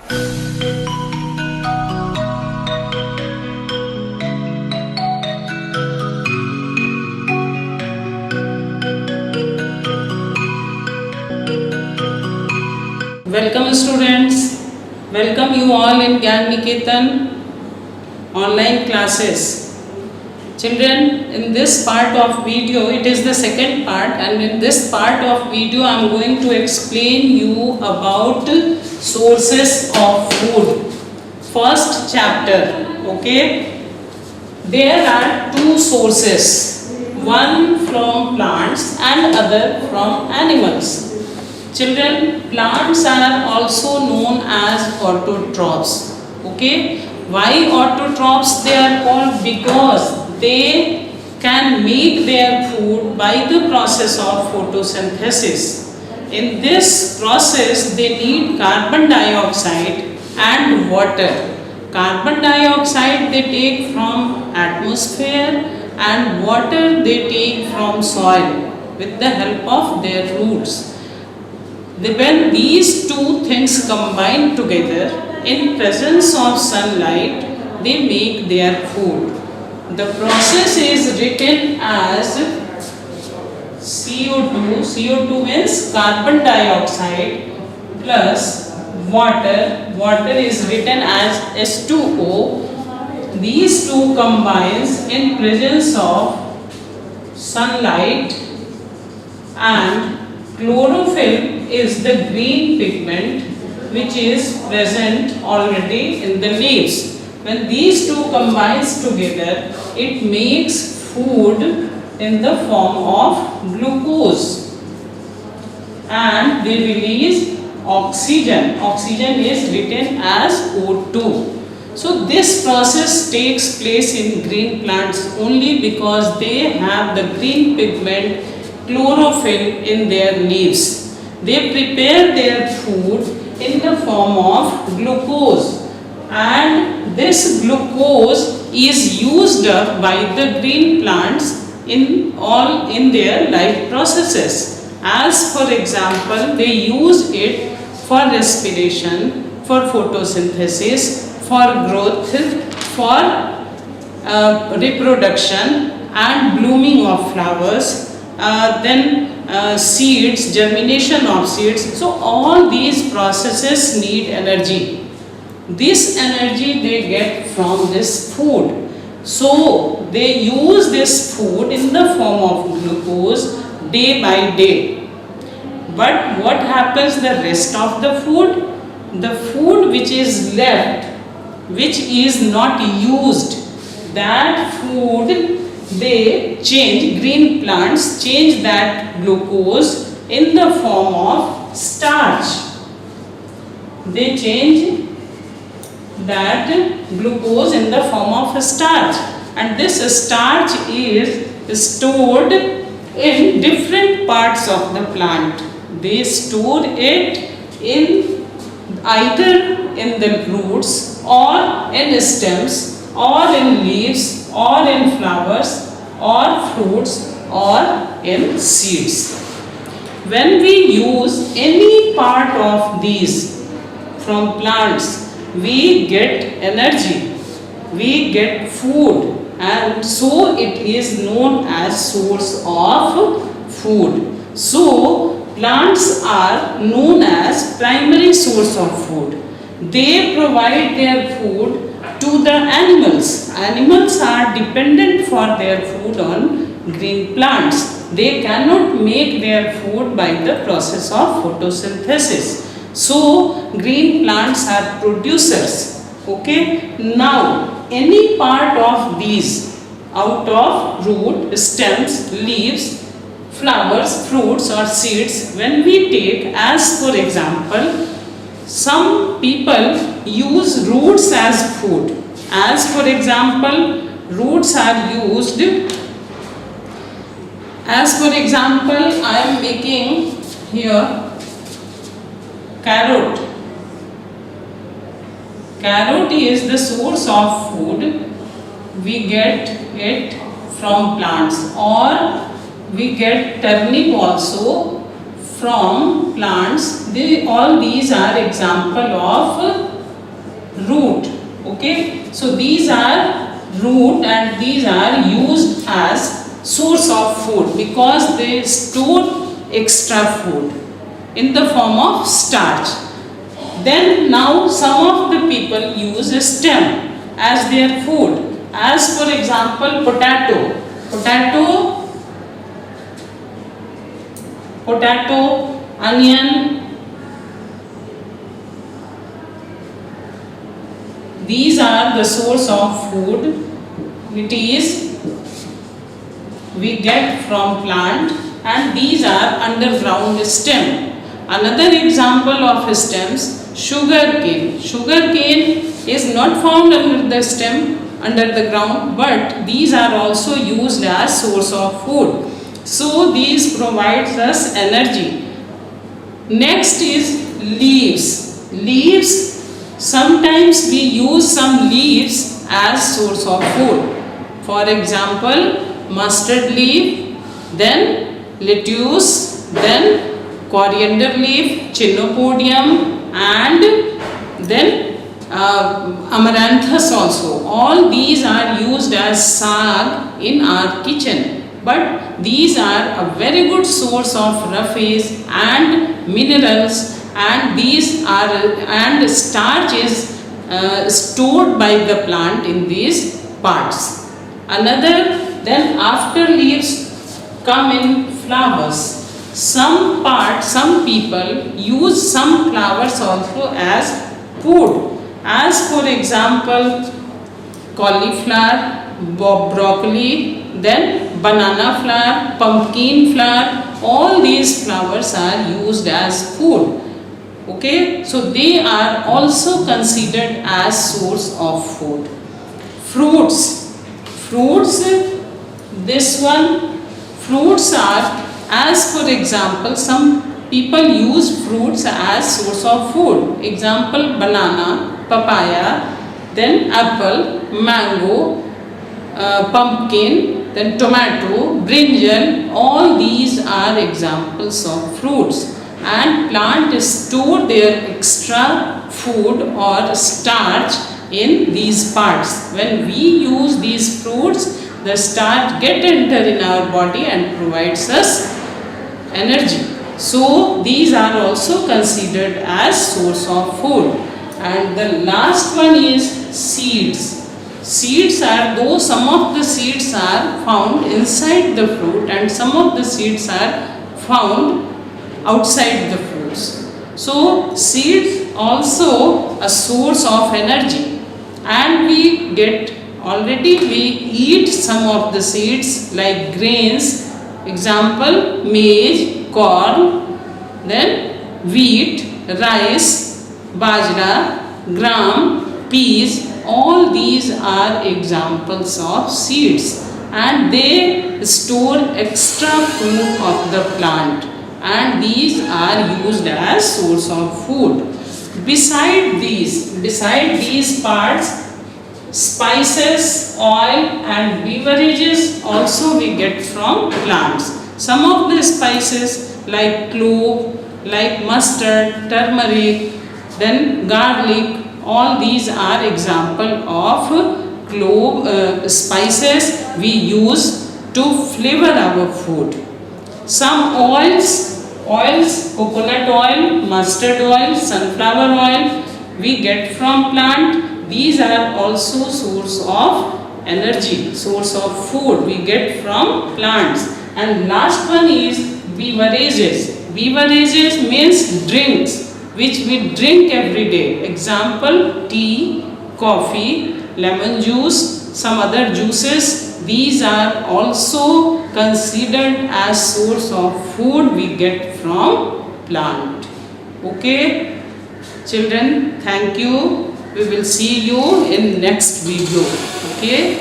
Welcome students, welcome you all in Gyan Niketan online classes. Children, in this part of video, it is the second part, and in this part of video I am going to explain you about sources of food. First chapter, okay. There are two sources, one from plants and other from animals. Children, plants are also known as autotrophs. Okay, why autotrophs they are called? Because they can make their food by the process of photosynthesis. In this process, they need carbon dioxide and water. Carbon dioxide they take from atmosphere and water they take from soil with the help of their roots. When these two things combine together in presence of sunlight, they make their food. The process is written as CO2. CO2 means carbon dioxide plus water. Water is written as H2O. These two combines in presence of sunlight, and chlorophyll is the green pigment which is present already in the leaves. When these two combines together, it makes food in the form of glucose, and they release oxygen. Oxygen is written as O2. So this process takes place in green plants only because they have the green pigment chlorophyll in their leaves. They prepare their food in the form of glucose, and this glucose is used up by the green plants in their life processes. As for example, they use it for respiration, for photosynthesis, for growth, for reproduction and blooming of flowers, seeds, germination of seeds. So all these processes need energy. This energy they get from this food. So they use this food in the form of glucose day by day. But what happens the rest of the food? The food which is left, which is not used, that food they change, green plants change that glucose in the form of starch. They change that glucose in the form of a starch, and this starch is stored in different parts of the plant. They store it in either in the roots or in stems or in leaves or in flowers or fruits or in seeds. When we use any part of these from plants, we get energy, we get food, and so it is known as source of food. So plants are known as primary source of food. They provide their food to the animals. Animals are dependent for their food on green plants. They cannot make their food by the process of photosynthesis. So green plants are producers. Okay. Now any part of these, out of root, stems, leaves, flowers, fruits or seeds, when we take, as for example, some people use roots as food. As for example, roots are used. As for example, I am making here carrot. Carrot is the source of food. We get it from plants, or we get turnip also from plants. All these are example of root. Okay, so these are root and these are used as source of food because they store extra food in the form of starch. Then now some of the people use a stem as their food, as for example potato, onion. These are the source of food. It is we get from plant, and these are underground stem. Another example of stems, sugar cane. Sugar cane is not found under the stem, under the ground, but these are also used as source of food. So these provides us energy. Next is leaves. Leaves, sometimes we use some leaves as source of food. For example, mustard leaf, then lettuce, then coriander leaf, chenopodium, and then amaranthus also. All these are used as saag in our kitchen. But these are a very good source of roughage and minerals, and these are and starch is stored by the plant in these parts. Another, then after leaves come in flowers. Some people use some flowers also as food, as for example cauliflower, broccoli, then banana flower, pumpkin flower. All these flowers are used as food. Okay, so they are also considered as source of food. Fruits, this one, fruits are, as for example, some people use fruits as source of food. Example, banana, papaya, then apple, mango, pumpkin, then tomato, brinjal. All these are examples of fruits. And plant store their extra food or starch in these parts. When we use these fruits, the starch get enter in our body and provides us energy. So these are also considered as source of food. And the last one is seeds. Seeds are, though some of the seeds are found inside the fruit and some of the seeds are found outside the fruits. So seeds also a source of energy, and we eat some of the seeds like grains, example maize, corn, then wheat, rice, bajra, gram, peas. All these are examples of seeds, and they store extra food of the plant, and these are used as source of food. Beside these parts, spices, oil and beverages also we get from plants. Some of the spices like clove, like mustard, turmeric, then garlic, all these are example of spices we use to flavor our food. Some oils, coconut oil, mustard oil, sunflower oil we get from plant. These are also source of energy, source of food we get from plants. And last one is beverages. Beverages means drinks which we drink every day. Example, tea, coffee, lemon juice, some other juices. These are also considered as source of food we get from plant. Okay, children, thank you. We will see you in next video. Okay.